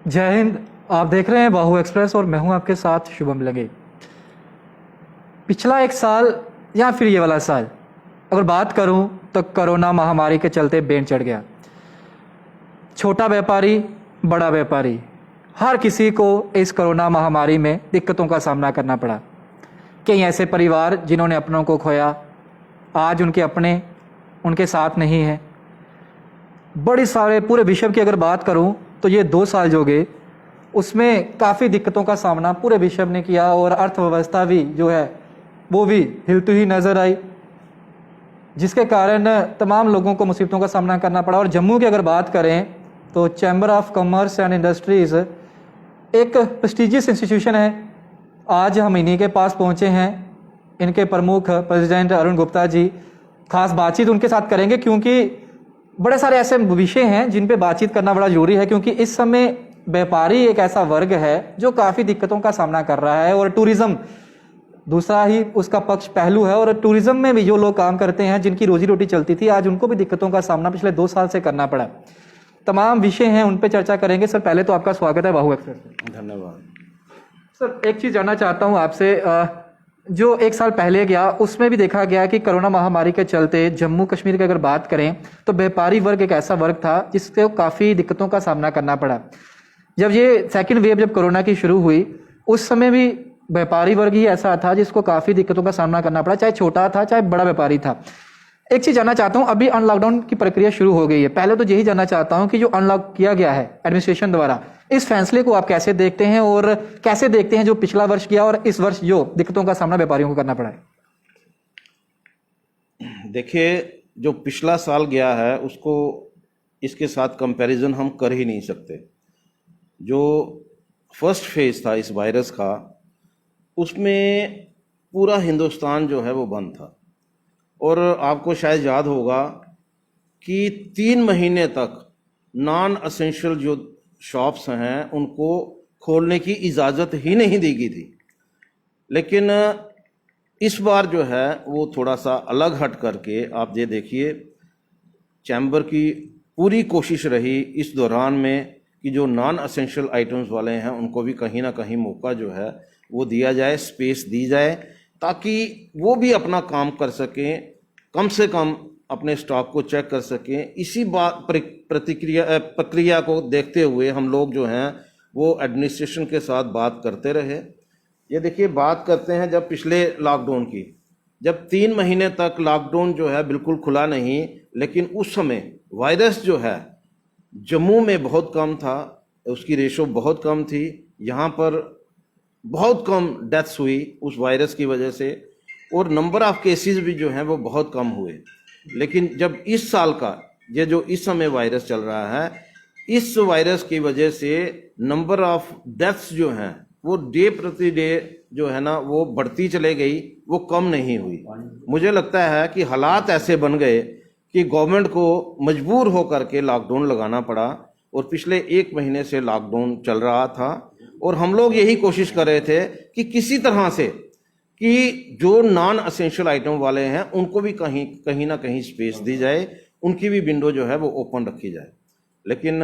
जय हिंद। आप देख रहे हैं बाहु एक्सप्रेस और मैं हूं आपके साथ शुभम लगे। पिछला एक साल या फिर ये वाला साल अगर बात करूं तो कोरोना महामारी के चलते बैंड चढ़ गया। छोटा व्यापारी, बड़ा व्यापारी, हर किसी को इस कोरोना महामारी में दिक्कतों का सामना करना पड़ा। कई ऐसे परिवार जिन्होंने अपनों को खोया, आज उनके अपने उनके साथ नहीं हैं। बड़ी सारे पूरे विश्व की अगर बात करूं तो ये 2 साल जो गए उसमें काफ़ी दिक्कतों का सामना पूरे विश्व ने किया और अर्थव्यवस्था भी जो है वो भी हिलती हुई नज़र आई, जिसके कारण तमाम लोगों को मुसीबतों का सामना करना पड़ा। और जम्मू की अगर बात करें तो chamber of commerce and industries एक प्रेस्टिजियस इंस्टीट्यूशन है। आज हम इन्हीं के पास पहुंचे हैं। इनके प्रमुख प्रेसिडेंट अरुण गुप्ता जी, खास बातचीत उनके साथ करेंगे क्योंकि बड़े सारे ऐसे विषय हैं जिन पे बातचीत करना बड़ा जरूरी है, क्योंकि इस समय व्यापारी एक ऐसा वर्ग है जो काफ़ी दिक्कतों का सामना कर रहा है और टूरिज्म दूसरा ही उसका पक्ष पहलू है। और टूरिज्म में भी जो लोग काम करते हैं, जिनकी रोजी रोटी चलती थी, आज उनको भी दिक्कतों का सामना पिछले 2 साल से करना पड़ा। तमाम विषय हैं, उन पर चर्चा करेंगे। सर, पहले तो आपका स्वागत है बाहु एक्सप्रेस में। धन्यवाद सर, एक चीज़ जानना चाहता हूँ आपसे, जो 1 साल पहले गया उसमें भी देखा गया कि कोरोना महामारी के चलते जम्मू कश्मीर की अगर बात करें तो व्यापारी वर्ग एक ऐसा वर्ग था जिससे काफ़ी दिक्कतों का सामना करना पड़ा। जब ये सेकंड वेव जब कोरोना की शुरू हुई उस समय भी व्यापारी वर्ग ही ऐसा था जिसको काफ़ी दिक्कतों का सामना करना पड़ा, चाहे छोटा था चाहे बड़ा व्यापारी था। एक चीज़ जानना चाहता हूँ, अभी अनलॉकडाउन की प्रक्रिया शुरू हो गई है, पहले तो यही जानना चाहता हूँ कि जो अनलॉक किया गया है एडमिनिस्ट्रेशन द्वारा, इस फैसले को आप कैसे देखते हैं और कैसे देखते हैं जो पिछला वर्ष किया और इस वर्ष जो दिक्कतों का सामना व्यापारियों को करना पड़ा है? देखिए, जो पिछला साल गया है उसको इसके साथ कंपैरिजन हम कर ही नहीं सकते। जो फर्स्ट फेज था इस वायरस का, उसमें पूरा हिंदुस्तान जो है वो बंद था और आपको शायद याद होगा कि 3 महीने तक नॉन असेंशियल जो शॉप्स हैं उनको खोलने की इजाज़त ही नहीं दी गई थी। लेकिन इस बार जो है वो थोड़ा सा अलग हट करके आप ये देखिए, चैम्बर की पूरी कोशिश रही इस दौरान में कि जो नॉन असेंशियल आइटम्स वाले हैं उनको भी कहीं ना कहीं मौका जो है वो दिया जाए, स्पेस दी जाए, ताकि वो भी अपना काम कर सकें, कम से कम अपने स्टॉक को चेक कर सकें। इसी बात प्रक्रिया को देखते हुए हम लोग जो हैं वो एडमिनिस्ट्रेशन के साथ बात करते रहे। ये देखिए, बात करते हैं जब पिछले लॉकडाउन की, जब 3 महीने तक लॉकडाउन जो है बिल्कुल खुला नहीं, लेकिन उस समय वायरस जो है जम्मू में बहुत कम था, उसकी रेशो बहुत कम थी, यहाँ पर बहुत कम डेथ्स हुई उस वायरस की वजह से और नंबर ऑफ केसेस भी जो हैं वो बहुत कम हुए। लेकिन जब इस साल का ये जो इस समय वायरस चल रहा है, इस वायरस की वजह से नंबर ऑफ डेथ्स जो हैं वो डे प्रति डे जो है ना वो बढ़ती चले गई, वो कम नहीं हुई। मुझे लगता है कि हालात ऐसे बन गए कि गवर्नमेंट को मजबूर होकर के लॉकडाउन लगाना पड़ा और पिछले 1 महीने से लॉकडाउन चल रहा था और हम लोग यही कोशिश कर रहे थे कि किसी तरह से कि जो नॉन असेंशियल आइटम वाले हैं उनको भी कहीं ना कहीं स्पेस दी जाए, उनकी भी विंडो जो है वो ओपन रखी जाए। लेकिन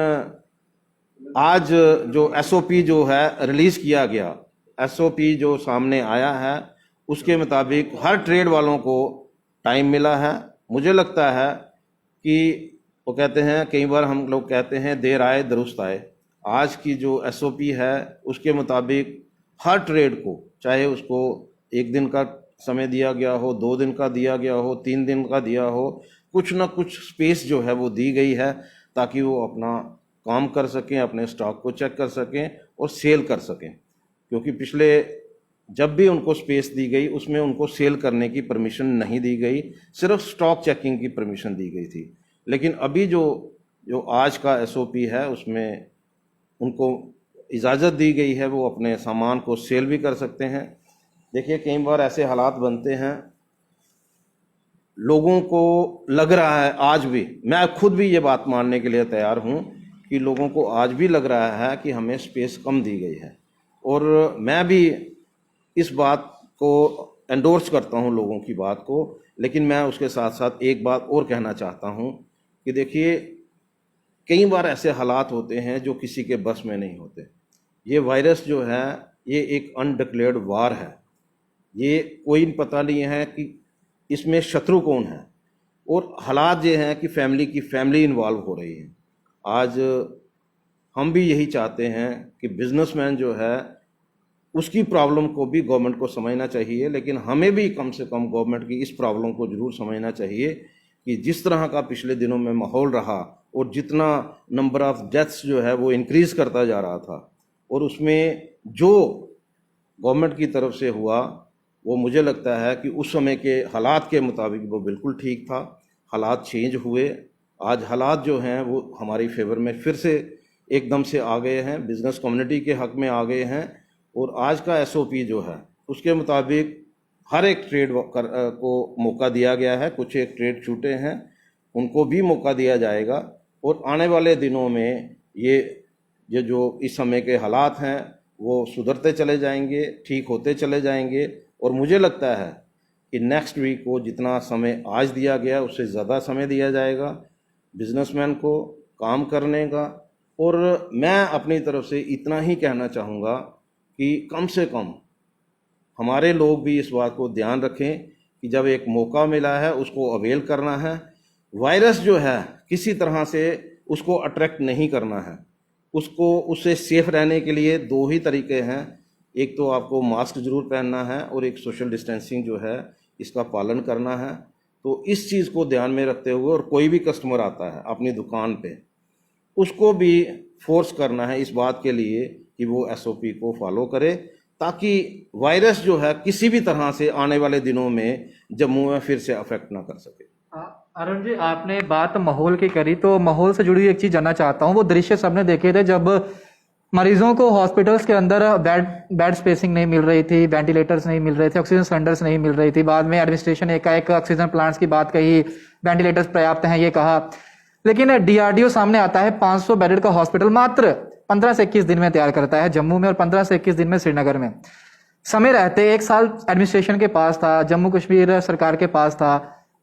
आज जो एसओपी जो है रिलीज किया गया, एसओपी जो सामने आया है उसके मुताबिक हर ट्रेड वालों को टाइम मिला है। मुझे लगता है कि वो कहते हैं, कई बार हम लोग कहते हैं देर आए दुरुस्त आए। आज की जो एसओपी है उसके मुताबिक हर ट्रेड को, चाहे उसको 1 दिन का समय दिया गया हो, 2 दिन का दिया गया हो, 3 दिन का दिया हो, कुछ ना कुछ स्पेस जो है वो दी गई है ताकि वो अपना काम कर सकें, अपने स्टॉक को चेक कर सकें और सेल कर सकें। क्योंकि पिछले जब भी उनको स्पेस दी गई उसमें उनको सेल करने की परमिशन नहीं दी गई, सिर्फ स्टॉक चेकिंग की परमिशन दी गई थी। लेकिन अभी जो आज का एसओपी है उसमें उनको इजाज़त दी गई है, वो अपने सामान को सेल भी कर सकते हैं। देखिए, कई बार ऐसे हालात बनते हैं, लोगों को लग रहा है आज भी, मैं खुद भी ये बात मानने के लिए तैयार हूँ कि लोगों को आज भी लग रहा है कि हमें स्पेस कम दी गई है और मैं भी इस बात को एंडोर्स करता हूँ, लोगों की बात को। लेकिन मैं उसके साथ साथ एक बात और कहना चाहता हूँ कि देखिए, कई बार ऐसे हालात होते हैं जो किसी के बस में नहीं होते। ये वायरस जो है ये एक अनडिक्लेयर्ड वार है, ये कोई पता नहीं है कि इसमें शत्रु कौन है, और हालात ये हैं कि फैमिली इन्वॉल्व हो रही है। आज हम भी यही चाहते हैं कि बिजनेसमैन जो है उसकी प्रॉब्लम को भी गवर्नमेंट को समझना चाहिए, लेकिन हमें भी कम से कम गवर्नमेंट की इस प्रॉब्लम को जरूर समझना चाहिए कि जिस तरह का पिछले दिनों में माहौल रहा और जितना नंबर ऑफ डेथ्स जो है वो इंक्रीज करता जा रहा था, और उसमें जो गवर्नमेंट की तरफ से हुआ वो मुझे लगता है कि उस समय के हालात के मुताबिक वो बिल्कुल ठीक था। हालात चेंज हुए, आज हालात जो हैं वो हमारी फेवर में फिर से एकदम से आ गए हैं, बिजनेस कम्युनिटी के हक में आ गए हैं, और आज का एसओपी जो है उसके मुताबिक हर एक ट्रेड को मौका दिया गया है। कुछ एक ट्रेड छूटे हैं उनको भी मौका दिया जाएगा, और आने वाले दिनों में ये जो इस समय के हालात हैं वो सुधरते चले जाएंगे, ठीक होते चले जाएंगे, और मुझे लगता है कि नेक्स्ट वीक को जितना समय आज दिया गया उससे ज़्यादा समय दिया जाएगा बिजनेसमैन को काम करने का। और मैं अपनी तरफ से इतना ही कहना चाहूँगा कि कम से कम हमारे लोग भी इस बात को ध्यान रखें कि जब एक मौका मिला है उसको अवेल करना है। वायरस जो है किसी तरह से उसको अट्रैक्ट नहीं करना है, उससे सेफ रहने के लिए दो ही तरीके हैं, एक तो आपको मास्क जरूर पहनना है और एक सोशल डिस्टेंसिंग जो है इसका पालन करना है। तो इस चीज़ को ध्यान में रखते हुए, और कोई भी कस्टमर आता है अपनी दुकान पे उसको भी फोर्स करना है इस बात के लिए कि वो एसओपी को फॉलो करे, ताकि वायरस जो है किसी भी तरह से आने वाले दिनों में जम्मू में फिर से अफेक्ट ना कर सके। अरुण जी, आपने बात माहौल की करी, तो माहौल से जुड़ी एक चीज जानना चाहता हूँ। वो दृश्य सबने देखे थे जब मरीजों को हॉस्पिटल्स के अंदर बेड स्पेसिंग नहीं मिल रही थी, वेंटिलेटर्स नहीं मिल रहे थे, ऑक्सीजन सिलेंडर्स नहीं मिल रही थी। बाद में एडमिनिस्ट्रेशन एकाएक ऑक्सीजन प्लांट्स की बात कही, वेंटिलेटर्स पर्याप्त हैं ये कहा, लेकिन डीआरडीओ सामने आता है 500 बेडेड का हॉस्पिटल मात्र 15 से 21 दिन में तैयार करता है जम्मू में, और 15 से 21 दिन में श्रीनगर में। समय रहते 1 साल एडमिनिस्ट्रेशन के पास था, जम्मू कश्मीर सरकार के पास था।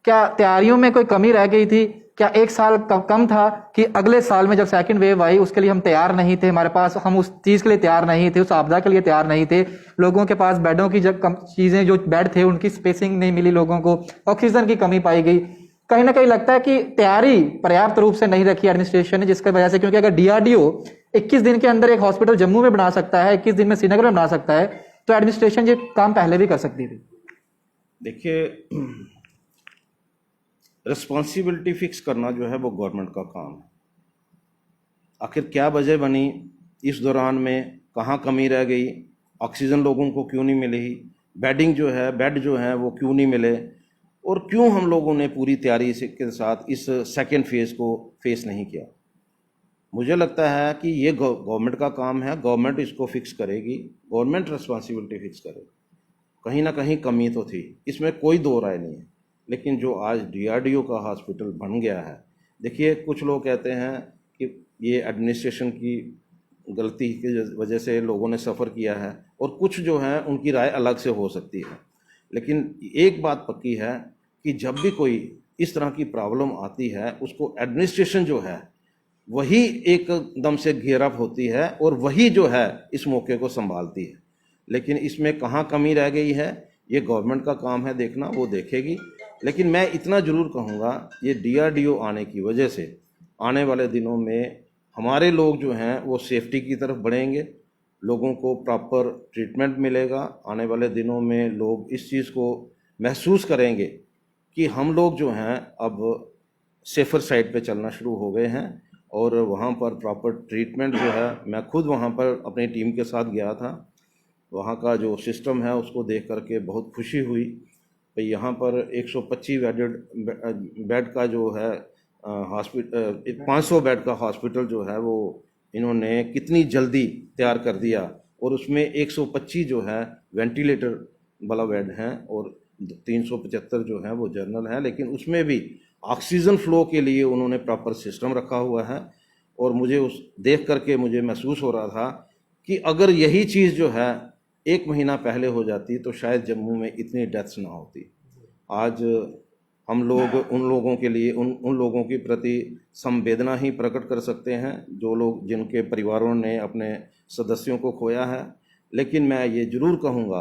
क्या तैयारियों में कोई कमी रह गई थी? क्या 1 साल कम था कि अगले साल में जब सेकंड वेव आई उसके लिए हम तैयार नहीं थे, हमारे पास, हम उस चीज के लिए तैयार नहीं थे, उस आपदा के लिए तैयार नहीं थे, लोगों के पास बेडों की जब चीजें, जो बेड थे उनकी स्पेसिंग नहीं मिली, लोगों को ऑक्सीजन की कमी पाई गई। कहीं ना कहीं लगता है कि तैयारी पर्याप्त रूप से नहीं रखी एडमिनिस्ट्रेशन ने, जिसकी वजह से, क्योंकि अगर डीआरडीओ 21 दिन के अंदर एक हॉस्पिटल जम्मू में बना सकता है, 21 दिन में श्रीनगर में बना सकता है, तो एडमिनिस्ट्रेशन ये काम पहले भी कर सकती थी। देखिए, रिस्पॉन्सिबिलिटी फिक्स करना जो है वो गवर्नमेंट का काम है। आखिर क्या वजह बनी इस दौरान में, कहाँ कमी रह गई, ऑक्सीजन लोगों को क्यों नहीं मिली, बेड जो है वो क्यों नहीं मिले, और क्यों हम लोगों ने पूरी तैयारी के साथ इस सेकेंड फेज को फेस नहीं किया। मुझे लगता है कि ये गवर्नमेंट का काम है, गवर्नमेंट इसको फिक्स करेगी, गवर्नमेंट रिस्पॉन्सिबिलिटी फिक्स करेगी। कहीं ना कहीं कमी तो थी, इसमें कोई दो राय नहीं है, लेकिन जो आज डीआरडीओ का हॉस्पिटल बन गया है, देखिए कुछ लोग कहते हैं कि ये एडमिनिस्ट्रेशन की गलती की वजह से लोगों ने सफ़र किया है, और कुछ जो है उनकी राय अलग से हो सकती है, लेकिन एक बात पक्की है कि जब भी कोई इस तरह की प्रॉब्लम आती है उसको एडमिनिस्ट्रेशन जो है वही एकदम से घेर अप होती है और वही जो है इस मौके को संभालती है। लेकिन इसमें कहाँ कमी रह गई है ये गवर्नमेंट का काम है देखना, वो देखेगी। लेकिन मैं इतना ज़रूर कहूँगा, ये डीआरडीओ आने की वजह से आने वाले दिनों में हमारे लोग जो हैं वो सेफ्टी की तरफ बढ़ेंगे, लोगों को प्रॉपर ट्रीटमेंट मिलेगा। आने वाले दिनों में लोग इस चीज़ को महसूस करेंगे कि हम लोग जो हैं अब सेफर साइड पे चलना शुरू हो गए हैं, और वहाँ पर प्रॉपर ट्रीटमेंट जो है, मैं खुद वहाँ पर अपनी टीम के साथ गया था, वहाँ का जो सिस्टम है उसको देख करके बहुत खुशी हुई। तो यहाँ पर 125 बेड का जो है हॉस्पिटल, 500 बेड का हॉस्पिटल जो है वो इन्होंने कितनी जल्दी तैयार कर दिया, और उसमें 125 जो है वेंटिलेटर वाला बेड हैं और 375 जो है वो जनरल है, लेकिन उसमें भी ऑक्सीजन फ्लो के लिए उन्होंने प्रॉपर सिस्टम रखा हुआ है। और मुझे उस देख करके मुझे महसूस हो रहा था कि अगर यही चीज़ जो है 1 महीना पहले हो जाती तो शायद जम्मू में इतनी डेथ्स ना होती। आज हम लोग उन लोगों के लिए उन लोगों के प्रति संवेदना ही प्रकट कर सकते हैं जो लोग जिनके परिवारों ने अपने सदस्यों को खोया है। लेकिन मैं ये ज़रूर कहूँगा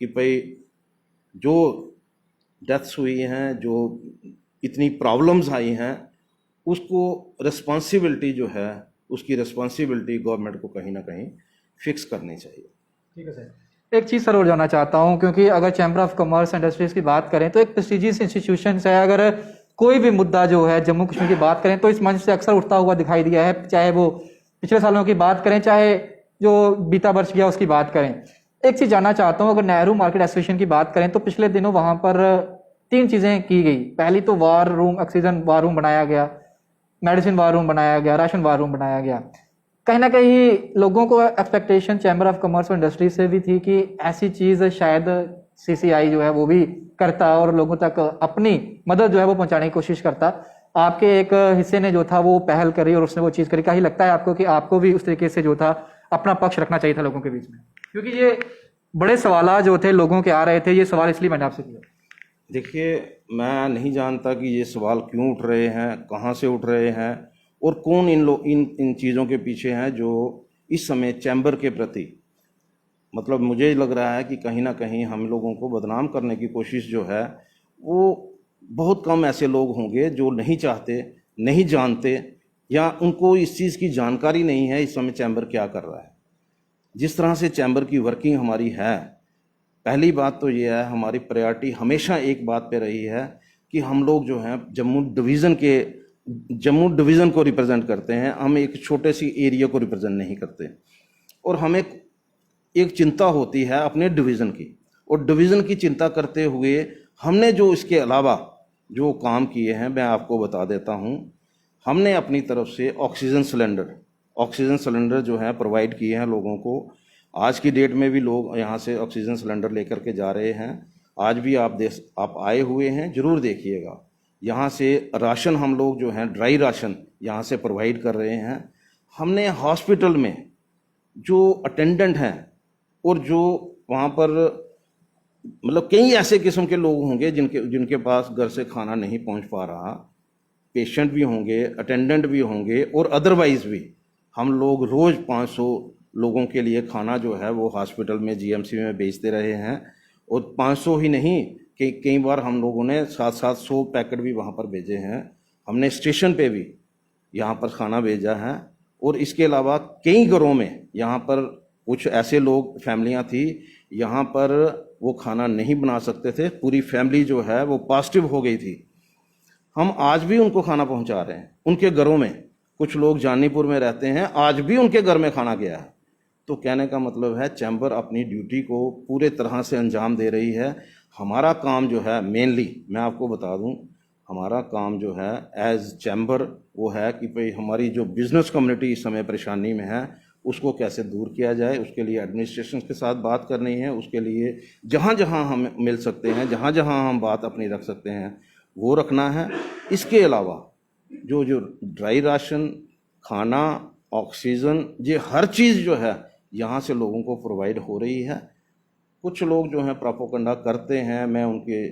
कि भाई जो डेथ्स हुई हैं, जो इतनी प्रॉब्लम्स आई हैं, उसको रिस्पॉन्सिबिलिटी जो है, उसकी रिस्पॉन्सिबिलिटी गवर्नमेंट को कहीं ना कहीं फिक्स करनी चाहिए। ठीक है सर, एक चीज़ सर और जानना चाहता हूँ, क्योंकि अगर चैम्बर ऑफ कॉमर्स इंडस्ट्रीज की बात करें तो एक प्रेस्टिजियस इंस्टीट्यूशन है। अगर कोई भी मुद्दा जो है जम्मू कश्मीर की बात करें तो इस मंच से अक्सर उठता हुआ दिखाई दिया है, चाहे वो पिछले सालों की बात करें, चाहे जो बीता वर्ष गया उसकी बात करें। एक चीज़ जानना चाहता हूँ, अगर नेहरू मार्केट एसोसिएशन की बात करें तो पिछले दिनों वहाँ पर 3 चीज़ें की गई। पहली तो war room, oxygen war room बनाया गया, मेडिसिन वार रूम बनाया गया, राशन वार रूम बनाया गया। कहीं ना कहीं लोगों को एक्सपेक्टेशन चैम्बर ऑफ कॉमर्स और इंडस्ट्री से भी थी कि ऐसी चीज़ शायद सीसीआई जो है वो भी करता और लोगों तक अपनी मदद जो है वो पहुंचाने की कोशिश करता। आपके एक हिस्से ने जो था वो पहल करी और उसने वो चीज़ करी। क्या ही लगता है आपको कि आपको भी उस तरीके से जो था अपना पक्ष रखना चाहिए था लोगों के बीच में? क्योंकि ये बड़े सवाल जो थे लोगों के आ रहे थे, ये सवाल इसलिए मैंने आपसे किया। देखिए, मैं नहीं जानता कि ये सवाल क्यों उठ रहे हैं, कहाँ से उठ रहे हैं और कौन इन चीज़ों के पीछे हैं जो इस समय चैम्बर के प्रति, मतलब मुझे लग रहा है कि कहीं ना कहीं हम लोगों को बदनाम करने की कोशिश जो है, वो बहुत कम ऐसे लोग होंगे जो नहीं चाहते, नहीं जानते या उनको इस चीज़ की जानकारी नहीं है इस समय चैम्बर क्या कर रहा है। जिस तरह से चैम्बर की वर्किंग हमारी है, पहली बात तो ये है, हमारी प्रायोरिटी हमेशा एक बात पे रही है कि हम लोग जो हैं जम्मू डिवीज़न को रिप्रेजेंट करते हैं। हम एक छोटे सी एरिया को रिप्रेजेंट नहीं करते और हमें एक चिंता होती है अपने डिवीज़न की, और डिवीज़न की चिंता करते हुए हमने जो इसके अलावा जो काम किए हैं मैं आपको बता देता हूं। हमने अपनी तरफ से ऑक्सीजन सिलेंडर जो है प्रोवाइड किए हैं लोगों को। आज की डेट में भी लोग यहाँ से ऑक्सीजन सिलेंडर लेकर के जा रहे हैं। आज भी आप आए हुए हैं, ज़रूर देखिएगा। यहाँ से राशन हम लोग जो हैं ड्राई राशन यहाँ से प्रोवाइड कर रहे हैं। हमने हॉस्पिटल में जो अटेंडेंट हैं और जो वहाँ पर मतलब कई ऐसे किस्म के लोग होंगे जिनके पास घर से खाना नहीं पहुँच पा रहा, पेशेंट भी होंगे, अटेंडेंट भी होंगे और अदरवाइज़ भी हम लोग रोज़ 500 लोगों के लिए खाना जो है वो हॉस्पिटल में जीएमसी में बेचते रहे हैं। और 500 ही नहीं, कई बार हम लोगों ने 700 पैकेट भी वहाँ पर भेजे हैं। हमने स्टेशन पे भी यहाँ पर खाना भेजा है। और इसके अलावा कई घरों में यहाँ पर कुछ ऐसे लोग, फैमिलियाँ थी यहाँ पर, वो खाना नहीं बना सकते थे, पूरी फैमिली जो है वो पॉजिटिव हो गई थी। हम आज भी उनको खाना पहुँचा रहे हैं उनके घरों में। कुछ लोग जानीपुर में रहते हैं, आज भी उनके घर में खाना गया है। तो कहने का मतलब है चैम्बर अपनी ड्यूटी को पूरे तरह से अंजाम दे रही है। हमारा काम जो है मेनली, मैं आपको बता दूं, हमारा काम जो है एज चैम्बर वो है कि भाई हमारी जो बिज़नेस कम्युनिटी इस समय परेशानी में है उसको कैसे दूर किया जाए। उसके लिए एडमिनिस्ट्रेशन के साथ बात करनी है, उसके लिए जहाँ जहाँ हम मिल सकते हैं, जहाँ जहाँ हम बात अपनी रख सकते हैं वो रखना है। इसके अलावा जो ड्राई राशन, खाना, ऑक्सीजन, ये हर चीज़ जो है यहाँ से लोगों को प्रोवाइड हो रही है। कुछ लोग जो हैं प्रोपोगंडा करते हैं, मैं उनके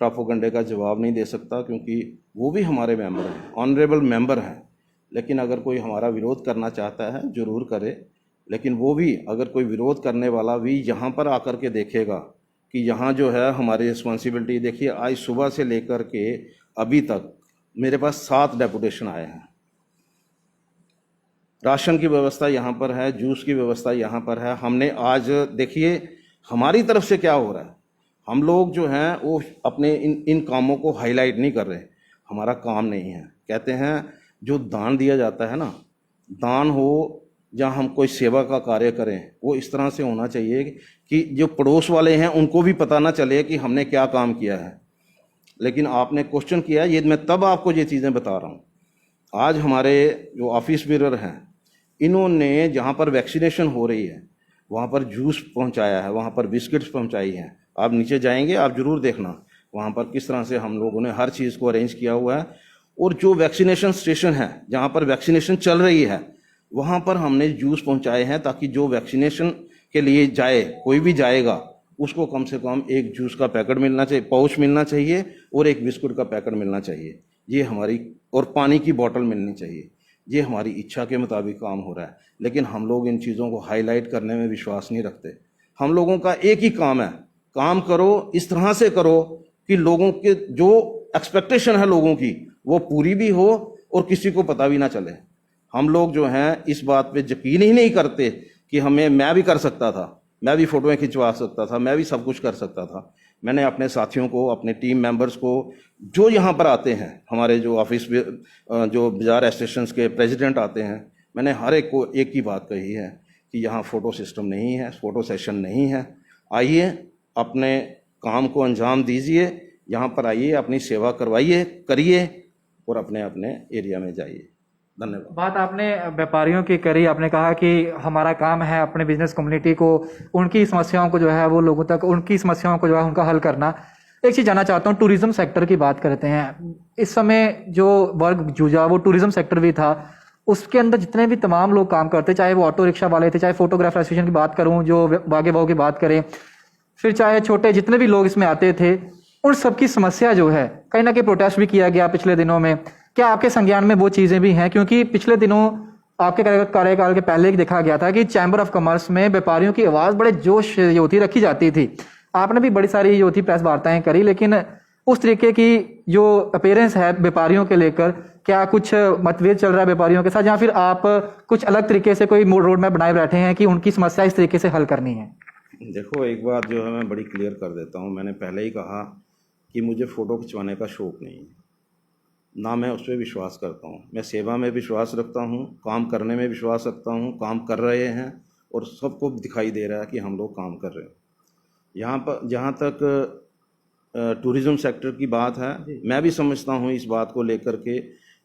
प्रोपोगंडे का जवाब नहीं दे सकता क्योंकि वो भी हमारे मेंबर हैं, ऑनरेबल मेंबर हैं। लेकिन अगर कोई हमारा विरोध करना चाहता है ज़रूर करे, लेकिन वो भी अगर कोई विरोध करने वाला भी यहाँ पर आकर के देखेगा कि यहाँ जो है हमारी रिस्पॉन्सिबिलिटी। देखिए, आज सुबह से लेकर के अभी तक मेरे पास 7 डेपुटेशन आए हैं। राशन की व्यवस्था यहाँ पर है, जूस की व्यवस्था यहाँ पर है। हमने आज देखिए हमारी तरफ से क्या हो रहा है, हम लोग जो हैं वो अपने इन कामों को हाईलाइट नहीं कर रहे। हमारा काम नहीं है। कहते हैं जो दान दिया जाता है ना, दान हो या हम कोई सेवा का कार्य करें, वो इस तरह से होना चाहिए कि जो पड़ोस वाले हैं उनको भी पता ना चले कि हमने क्या काम किया है। लेकिन आपने क्वेश्चन किया, ये मैं तब आपको ये चीज़ें बता रहा हूँ। आज हमारे जो ऑफिस बीरर हैं, इन्होंने जहाँ पर वैक्सीनेशन हो रही है वहाँ पर जूस पहुँचाया है, वहाँ पर बिस्किट्स पहुँचाई हैं। आप नीचे जाएंगे, आप ज़रूर देखना वहाँ पर किस तरह से हम लोगों ने हर चीज़ को अरेंज किया हुआ है। और जो वैक्सीनेशन स्टेशन है जहाँ पर वैक्सीनेशन चल रही है वहाँ पर हमने जूस पहुँचाए हैं ताकि जो वैक्सीनेशन के लिए जाए, कोई भी जाएगा उसको कम से कम एक जूस का पैकेट मिलना चाहिए, पाउच मिलना चाहिए, और एक बिस्कुट का पैकेट मिलना चाहिए। ये हमारी, और पानी की बोतल मिलनी चाहिए। ये हमारी इच्छा के मुताबिक काम हो रहा है, लेकिन हम लोग इन चीज़ों को हाईलाइट करने में विश्वास नहीं रखते। हम लोगों का एक ही काम है, काम करो, इस तरह से करो कि लोगों के जो एक्सपेक्टेशन है लोगों की वो पूरी भी हो और किसी को पता भी ना चले। हम लोग जो हैं इस बात पे यकीन ही नहीं करते कि मैं भी कर सकता था, मैं भी फोटोएं खिंचवा सकता था, मैं भी सब कुछ कर सकता था। मैंने अपने साथियों को, अपने टीम मेंबर्स को, जो यहाँ पर आते हैं, हमारे जो ऑफिस में जो बाजार स्टेशन के प्रेसिडेंट आते हैं, मैंने हर एक को एक ही बात कही है कि यहाँ फ़ोटो सिस्टम नहीं है, फ़ोटो सेशन नहीं है। आइए, अपने काम को अंजाम दीजिए, यहाँ पर आइए, अपनी सेवा करवाइए, करिए और अपने अपने एरिया में जाइए। धन्यवाद। बात आपने व्यापारियों की करी, आपने कहा कि हमारा काम है अपने बिजनेस कम्युनिटी को, उनकी समस्याओं को जो है वो लोगों तक, उनकी समस्याओं को जो है उनका हल करना। एक चीज़ जानना चाहता हूँ, टूरिज्म सेक्टर की बात करते हैं। इस समय जो वर्ग जूझा वो टूरिज्म सेक्टर भी था, उसके अंदर जितने भी तमाम लोग काम करते, चाहे वो ऑटो रिक्शा वाले थे, चाहे फोटोग्राफर एसोसिएशन की बात करूँ, जो बागे भाव की बात करें, फिर चाहे छोटे जितने भी लोग इसमें आते थे, उन सबकी समस्या जो है, कहीं ना कहीं प्रोटेस्ट भी किया गया पिछले दिनों में। क्या आपके संज्ञान में वो चीज़ें भी हैं? क्योंकि पिछले दिनों आपके कार्यकाल के पहले ही देखा गया था कि चैम्बर ऑफ कॉमर्स में व्यापारियों की आवाज़ बड़े जोश योथी रखी जाती थी। आपने भी बड़ी सारी योथी प्रेस वार्ताएं करी, लेकिन उस तरीके की जो अपेयरेंस है व्यापारियों के लेकर, क्या कुछ मतभेद चल रहा है व्यापारियों के साथ, या फिर आप कुछ अलग तरीके से कोई रोड मैप बनाए बैठे हैं कि उनकी समस्या इस तरीके से हल करनी है? देखो, एक बात जो है मैं बड़ी क्लियर कर देता हूँ। मैंने पहले ही कहा कि मुझे फ़ोटो खिंचवाने का शौक़ नहीं है, ना मैं उस पर विश्वास करता हूँ। मैं सेवा में विश्वास रखता हूँ, काम करने में विश्वास रखता हूँ। काम कर रहे हैं और सबको दिखाई दे रहा है कि हम लोग काम कर रहे हैं। यहाँ पर जहाँ तक टूरिज़्म सेक्टर की बात है, मैं भी समझता हूँ इस बात को लेकर के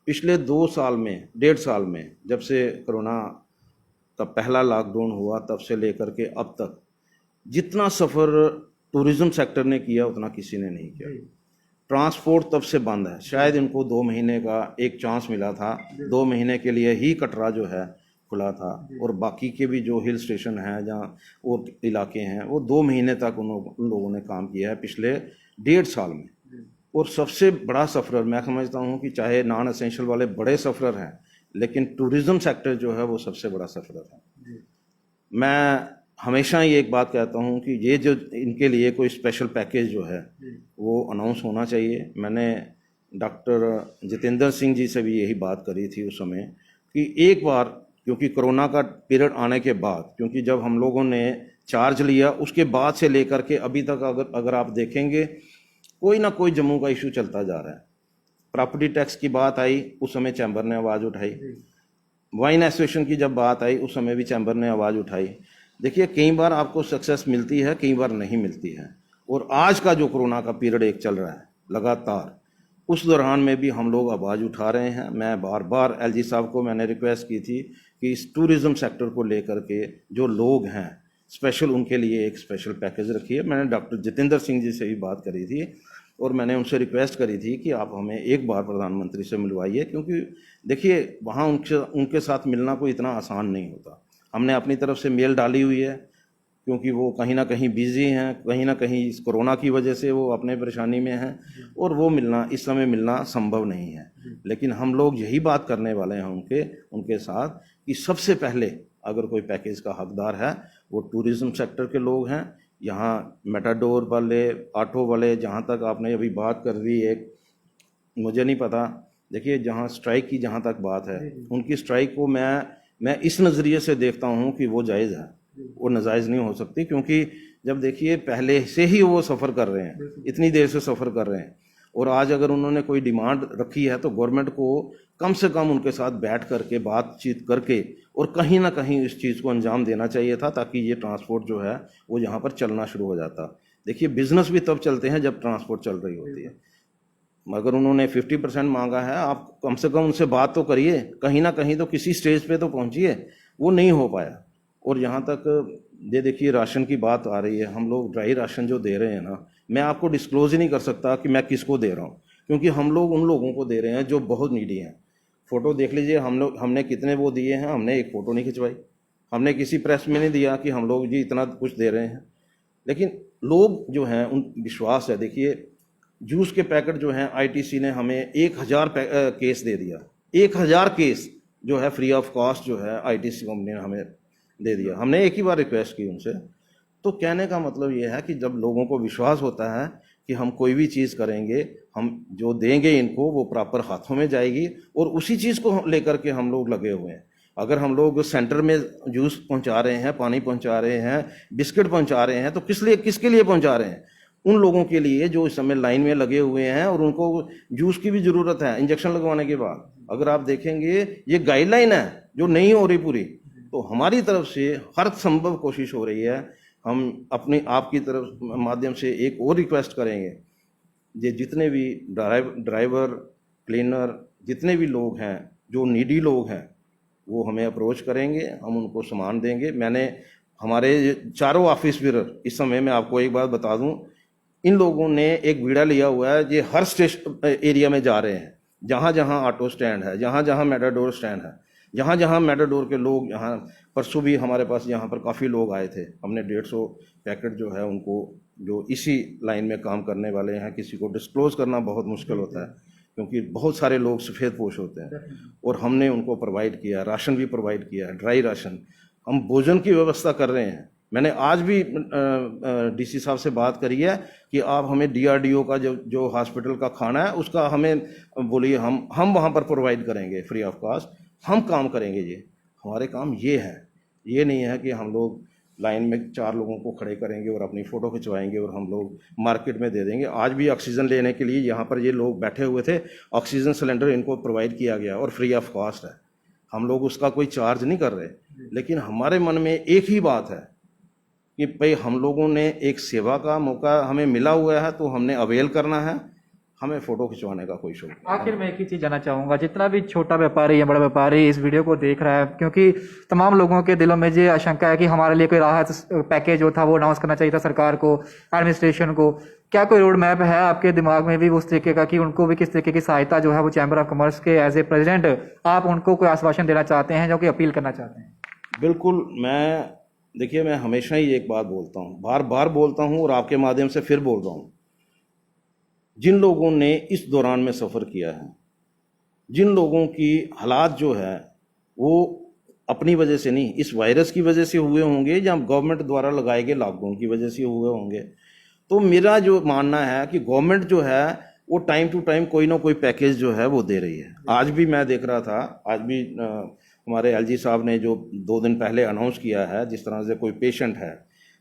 पिछले 2 साल में, 1.5 साल में, जब से कोरोना का पहला लॉकडाउन हुआ तब से लेकर के अब तक, जितना सफ़र टूरिज़्म सेक्टर ने किया उतना किसी ने नहीं किया। ट्रांसपोर्ट तब से बंद है। शायद इनको 2 महीने का एक चांस मिला था, 2 महीने के लिए ही कटरा जो है खुला था, और बाकी के भी जो हिल स्टेशन हैं जहाँ और इलाके हैं, वो 2 महीने तक उन लोगों ने काम किया है पिछले 1.5 साल में। और सबसे बड़ा सफ़र मैं समझता हूँ कि चाहे नॉन एसेंशियल वाले बड़े सफ़र हैं, लेकिन टूरिज़्म सेक्टर जो है वो सबसे बड़ा सफ़र है। मैं हमेशा ये एक बात कहता हूँ कि ये जो इनके लिए कोई स्पेशल पैकेज जो है वो अनाउंस होना चाहिए। मैंने डॉक्टर जितेंद्र सिंह जी से भी यही बात करी थी उस समय कि एक बार, क्योंकि कोरोना का पीरियड आने के बाद, क्योंकि जब हम लोगों ने चार्ज लिया उसके बाद से लेकर के अभी तक अगर आप देखेंगे, कोई ना कोई जम्मू का इशू चलता जा रहा है। प्रॉपर्टी टैक्स की बात आई, उस समय चैम्बर ने आवाज़ उठाई। वाइन एसोसिएशन की जब बात आई, उस समय भी चैम्बर ने आवाज़ उठाई। देखिए, कई बार आपको सक्सेस मिलती है, कई बार नहीं मिलती है। और आज का जो कोरोना का पीरियड एक चल रहा है लगातार, उस दौरान में भी हम लोग आवाज़ उठा रहे हैं। मैं बार बार एलजी साहब को मैंने रिक्वेस्ट की थी कि इस टूरिज़्म सेक्टर को लेकर के जो लोग हैं स्पेशल, उनके लिए एक स्पेशल पैकेज रखिए। मैंने डॉक्टर जितेंद्र सिंह जी से भी बात करी थी और मैंने उनसे रिक्वेस्ट करी थी कि आप हमें एक बार प्रधानमंत्री से मिलवाइए, क्योंकि देखिए वहाँ उनके साथ मिलना कोई इतना आसान नहीं होता। हमने अपनी तरफ से मेल डाली हुई है, क्योंकि वो कहीं ना कहीं बिजी हैं, कहीं ना कहीं इस कोरोना की वजह से वो अपने परेशानी में हैं, और वो मिलना इस समय मिलना संभव नहीं है। लेकिन हम लोग यही बात करने वाले हैं उनके साथ कि सबसे पहले अगर कोई पैकेज का हकदार है वो टूरिज़्म सेक्टर के लोग हैं। यहाँ मेटाडोर वाले, ऑटो वाले, जहाँ तक आपने अभी बात कर दी, एक मुझे नहीं पता, देखिए जहाँ स्ट्राइक की जहाँ तक बात है, उनकी स्ट्राइक को मैं इस नज़रिए से देखता हूँ कि वो जायज़ है, वो नाजायज़ नहीं हो सकती। क्योंकि जब देखिए पहले से ही वो सफ़र कर रहे हैं, इतनी देर से सफ़र कर रहे हैं, और आज अगर उन्होंने कोई डिमांड रखी है तो गवर्नमेंट को कम से कम उनके साथ बैठ करके बातचीत करके और कहीं ना कहीं इस चीज़ को अंजाम देना चाहिए था, ताकि ये ट्रांसपोर्ट जो है वो यहाँ पर चलना शुरू हो जाता। देखिए, बिजनेस भी तब चलते हैं जब ट्रांसपोर्ट चल रही होती है। अगर उन्होंने 50% मांगा है, आप कम से कम उनसे बात तो करिए, कहीं ना कहीं तो किसी स्टेज पे तो पहुंचिए। वो नहीं हो पाया। और यहाँ तक ये देखिए राशन की बात आ रही है, हम लोग ड्राई राशन जो दे रहे हैं ना, मैं आपको डिस्क्लोज ही नहीं कर सकता कि मैं किसको दे रहा हूँ, क्योंकि हम लोग उन लोगों को दे रहे हैं जो बहुत नीडी हैं। फ़ोटो देख लीजिए, हमने कितने वो दिए हैं, हमने एक फ़ोटो नहीं खिंचवाई, हमने किसी प्रेस में नहीं दिया कि हम लोग जी इतना कुछ दे रहे हैं। लेकिन लोग जो हैं उन विश्वास है। देखिए जूस के पैकेट जो हैं आईटीसी ने हमें 1000 केस दे दिया, 1000 केस जो है फ्री ऑफ कॉस्ट जो है आईटीसी कंपनी ने हमें दे दिया। हमने एक ही बार रिक्वेस्ट की उनसे। तो कहने का मतलब ये है कि जब लोगों को विश्वास होता है कि हम कोई भी चीज़ करेंगे, हम जो देंगे इनको वो प्रॉपर हाथों में जाएगी, और उसी चीज़ को लेकर के हम लोग लगे हुए हैं। अगर हम लोग सेंटर में जूस पहुंचा रहे हैं, पानी पहुंचा रहे हैं, बिस्किट पहुंचा रहे हैं, तो किसके लिए पहुंचा रहे हैं? उन लोगों के लिए जो इस समय लाइन में लगे हुए हैं और उनको जूस की भी ज़रूरत है इंजेक्शन लगवाने के बाद। अगर आप देखेंगे ये गाइडलाइन है जो नहीं हो रही पूरी, तो हमारी तरफ से हर संभव कोशिश हो रही है। हम अपने आपकी तरफ माध्यम से एक और रिक्वेस्ट करेंगे, ये जितने भी ड्राइवर, क्लीनर, जितने भी लोग हैं जो नीडी लोग हैं, वो हमें अप्रोच करेंगे, हम उनको सामान देंगे। मैंने हमारे चारों ऑफिस बीरर, इस समय मैं आपको एक बात बता दूं, इन लोगों ने एक बीड़ा लिया हुआ है, ये हर स्टेशन एरिया में जा रहे हैं, जहाँ जहाँ ऑटो स्टैंड है, जहाँ जहाँ मेटाडोर स्टैंड है, जहाँ जहाँ मेटाडोर के लोग, यहाँ परसों भी हमारे पास यहाँ पर काफ़ी लोग आए थे। हमने 150 पैकेट जो है उनको, जो इसी लाइन में काम करने वाले हैं, किसी को डिस्क्लोज करना बहुत मुश्किल होता है क्योंकि बहुत सारे लोग सफ़ेद पोश होते हैं, और हमने उनको प्रोवाइड किया, राशन भी प्रोवाइड किया, ड्राई राशन। हम भोजन की व्यवस्था कर रहे हैं। मैंने आज भी डीसी साहब से बात करी है कि आप हमें डीआरडीओ का जो हॉस्पिटल का खाना है उसका हमें बोलिए, हम वहाँ पर प्रोवाइड करेंगे फ्री ऑफ कॉस्ट। हम काम करेंगे, ये हमारे काम ये है। ये नहीं है कि हम लोग लाइन में 4 लोगों को खड़े करेंगे और अपनी फ़ोटो खिंचवाएंगे और हम लोग मार्केट में दे देंगे। आज भी ऑक्सीजन लेने के लिए यहाँ पर ये लोग बैठे हुए थे, ऑक्सीजन सिलेंडर इनको प्रोवाइड किया गया और फ्री ऑफ कॉस्ट है। हम लोग उसका कोई चार्ज नहीं कर रहे, लेकिन हमारे मन में एक ही बात है कि भाई हम लोगों ने एक सेवा का मौका हमें मिला हुआ है, तो हमने अवेल करना है। हमें फ़ोटो खिंचवाने का कोई शौक नहीं। आखिर में एक ही चीज़ जानना चाहूँगा, जितना भी छोटा व्यापारी या बड़ा व्यापारी इस वीडियो को देख रहा है, क्योंकि तमाम लोगों के दिलों में ये आशंका है कि हमारे लिए कोई राहत पैकेज जो था वो अनाउंस करना चाहिए था सरकार को, एडमिनिस्ट्रेशन को। क्या कोई रोड मैप है आपके दिमाग में भी उस तरीके का कि उनको भी किस तरीके की सहायता जो है वो चैम्बर ऑफ कॉमर्स के एज ए प्रेसिडेंट आप उनको कोई आश्वासन देना चाहते हैं, जो कि अपील करना चाहते हैं? बिल्कुल। देखिए मैं हमेशा ही एक बात बोलता हूँ, बार बार बोलता हूँ और आपके माध्यम से फिर बोल रहा हूँ, जिन लोगों ने इस दौरान में सफ़र किया है, जिन लोगों की हालात जो है वो अपनी वजह से नहीं, इस वायरस की वजह से हुए होंगे या गवर्नमेंट द्वारा लगाए गए लॉकडाउन की वजह से हुए होंगे, तो मेरा जो मानना है कि गवर्नमेंट जो है वो टाइम टू टाइम कोई ना कोई पैकेज जो है वो दे रही है। आज भी मैं देख रहा था, आज भी हमारे एलजी साहब ने जो 2 दिन पहले अनाउंस किया है, जिस तरह से कोई पेशेंट है,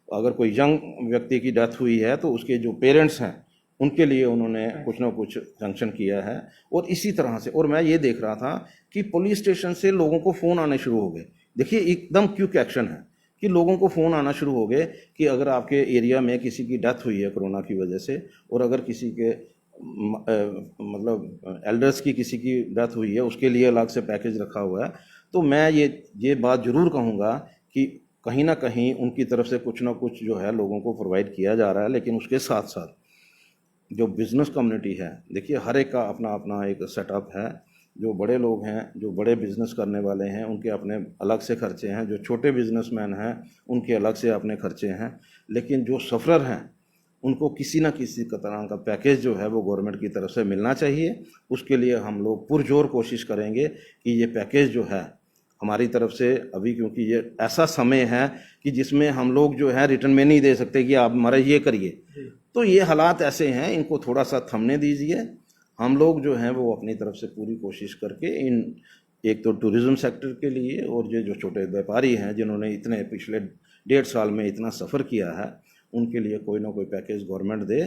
अगर कोई यंग व्यक्ति की डेथ हुई है तो उसके जो पेरेंट्स हैं उनके लिए उन्होंने कुछ ना कुछ सैंक्शन किया है। और इसी तरह से, और मैं ये देख रहा था कि पुलिस स्टेशन से लोगों को फ़ोन आने शुरू हो गए। देखिए एकदम क्विक एक्शन है कि लोगों को फ़ोन आना शुरू हो गए कि अगर आपके एरिया में किसी की डेथ हुई है कोरोना की वजह से, और अगर किसी के मतलब एल्डर्स की किसी की डेथ हुई है, उसके लिए अलग से पैकेज रखा हुआ है। तो मैं ये बात ज़रूर कहूँगा कि कहीं ना कहीं उनकी तरफ से कुछ ना कुछ जो है लोगों को प्रोवाइड किया जा रहा है। लेकिन उसके साथ साथ जो बिज़नेस कम्युनिटी है, देखिए हर एक का अपना अपना एक सेटअप है। जो बड़े लोग हैं, जो बड़े बिजनेस करने वाले हैं, उनके अपने अलग से खर्चे हैं। जो छोटे बिजनेसमैन हैं उनके अलग से अपने खर्चे हैं। लेकिन जो सफ़रर हैं उनको किसी न किसी तरह का पैकेज जो है वो गवर्नमेंट की तरफ से मिलना चाहिए। उसके लिए हम लोग पुरजोर कोशिश करेंगे कि ये पैकेज जो है हमारी तरफ से अभी, क्योंकि ये ऐसा समय है कि जिसमें हम लोग जो है रिटर्न में नहीं दे सकते कि आप हमारा ये करिए, तो ये हालात ऐसे हैं, इनको थोड़ा सा थमने दीजिए। हम लोग जो हैं वो अपनी तरफ से पूरी कोशिश करके एक तो टूरिज़्म सेक्टर के लिए, और ये जो छोटे व्यापारी हैं जिन्होंने इतने पिछले 1.5 साल में इतना सफ़र किया है, उनके लिए कोई ना कोई पैकेज गवर्नमेंट दे,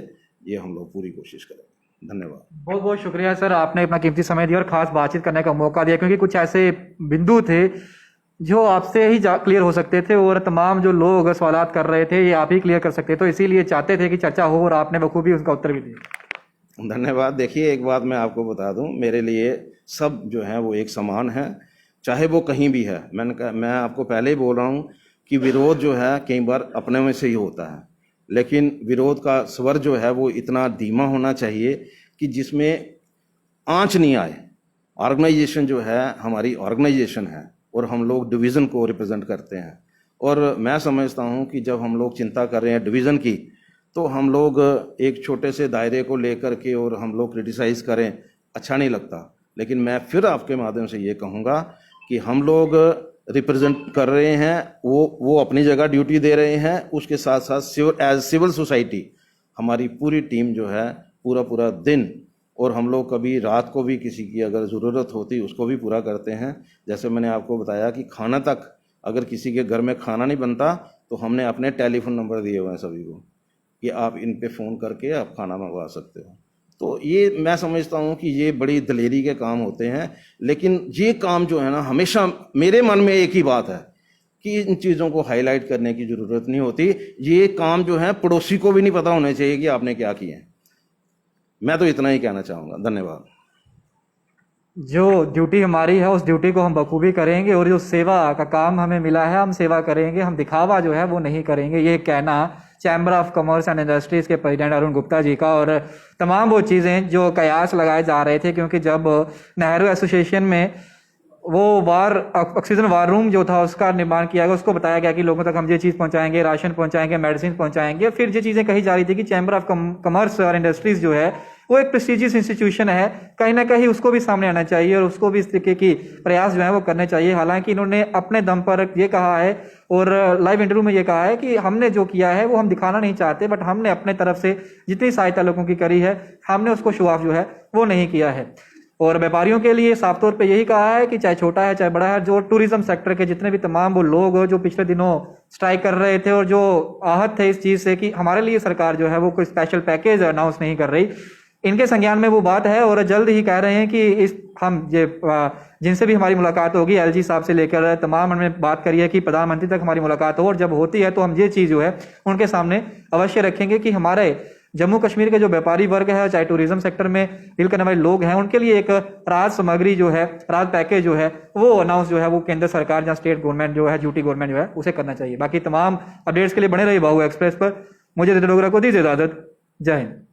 ये हम लोग पूरी कोशिश करेंगे। धन्यवाद। बहुत बहुत शुक्रिया सर, आपने अपना कीमती समय दिया और खास बातचीत करने का मौका दिया, क्योंकि कुछ ऐसे बिंदु थे जो आपसे ही क्लियर हो सकते थे और तमाम जो लोग सवालात कर रहे थे ये आप ही क्लियर कर सकते, तो इसीलिए चाहते थे कि चर्चा हो और आपने बखूबी उसका उत्तर भी दिया। धन्यवाद। देखिए एक बात मैं आपको बता दूं, मेरे लिए सब जो है वो एक समान है, चाहे वो कहीं भी है। मैं आपको पहले ही बोल रहा हूं कि विरोध जो है कई बार अपने में से ही होता है, लेकिन विरोध का स्वर जो है वो इतना धीमा होना चाहिए कि जिसमें आंच नहीं आए। ऑर्गेनाइजेशन जो है हमारी ऑर्गेनाइजेशन है और हम लोग डिवीज़न को रिप्रेजेंट करते हैं। और मैं समझता हूं कि जब हम लोग चिंता कर रहे हैं डिवीज़न की, तो हम लोग एक छोटे से दायरे को लेकर के और हम लोग क्रिटिसाइज करें, अच्छा नहीं लगता। लेकिन मैं फिर आपके माध्यम से ये कहूँगा कि हम लोग रिप्रेजेंट कर रहे हैं, वो अपनी जगह ड्यूटी दे रहे हैं, उसके साथ साथ एज सिविल सोसाइटी हमारी पूरी टीम जो है पूरा पूरा दिन, और हम लोग कभी रात को भी किसी की अगर ज़रूरत होती उसको भी पूरा करते हैं। जैसे मैंने आपको बताया कि खाना तक अगर किसी के घर में खाना नहीं बनता तो हमने अपने टेलीफोन नंबर दिए हुए हैं सभी को कि आप इन पे फ़ोन करके आप खाना मंगवा सकते हो। तो ये मैं समझता हूँ कि ये बड़ी दलेरी के काम होते हैं। लेकिन ये काम जो है ना, हमेशा मेरे मन में एक ही बात है कि इन चीज़ों को हाईलाइट करने की ज़रूरत नहीं होती। ये काम जो है पड़ोसी को भी नहीं पता होना चाहिए कि आपने क्या किया है। मैं तो इतना ही कहना चाहूँगा। धन्यवाद। जो ड्यूटी हमारी है उस ड्यूटी को हम बखूबी करेंगे, और जो सेवा का काम हमें मिला है हम सेवा करेंगे, हम दिखावा जो है वो नहीं करेंगे। ये कहना chamber of commerce and industries के प्रेसिडेंट अरुण गुप्ता जी का, और तमाम वो चीज़ें जो कयास लगाए जा रहे थे, क्योंकि जब नेहरू एसोसिएशन में वो ऑक्सीजन वार रूम जो था उसका निर्माण किया गया, उसको बताया गया कि लोगों तक हम ये चीज़ पहुंचाएंगे, राशन पहुंचाएंगे, मेडिसिन पहुंचाएंगे। फिर ये चीज़ें कही जा रही थी कि चैम्बर ऑफ कॉमर्स और इंडस्ट्रीज जो है वो एक प्रेस्टिजियस इंस्टीट्यूशन है, कहीं ना कहीं उसको भी सामने आना चाहिए और उसको भी इस तरीके की प्रयास जो है वो करने चाहिए। हालांकि इन्होंने अपने दम पर ये कहा है और लाइव इंटरव्यू में ये कहा है कि हमने जो किया है वो हम दिखाना नहीं चाहते, बट हमने अपने तरफ से जितनी सहायता लोगों की करी है हमने उसको शो ऑफ जो है वो नहीं किया है। और व्यापारियों के लिए साफ तौर पे यही कहा है कि चाहे छोटा है चाहे बड़ा है, जो टूरिज्म सेक्टर के जितने भी तमाम वो लोग जो पिछले दिनों स्ट्राइक कर रहे थे और जो आहत थे इस चीज़ से कि हमारे लिए सरकार जो है वो कोई स्पेशल पैकेज अनाउंस नहीं कर रही, इनके संज्ञान में वो बात है। और जल्द ही कह रहे हैं कि इस हम ये जिनसे भी हमारी मुलाकात होगी, एलजी साहब से लेकर तमाम हमने बात करी है कि प्रधानमंत्री तक हमारी मुलाकात हो, और जब होती है तो हम ये चीज़ जो है उनके सामने अवश्य रखेंगे कि हमारे जम्मू कश्मीर के जो व्यापारी वर्ग है, चाहे टूरिज्म सेक्टर में डील करने वाले लोग हैं, उनके लिए एक राहत सामग्री जो है, राहत पैकेज जो है वो अनाउंस जो है वो केंद्र सरकार या स्टेट गवर्नमेंट जो है, ड्यूटी गवर्नमेंट जो है उसे करना चाहिए। बाकी तमाम अपडेट्स के लिए बने रहिए बाहु एक्सप्रेस पर। मुझे डोगरा को दीजिए इजाजत। जय हिंद।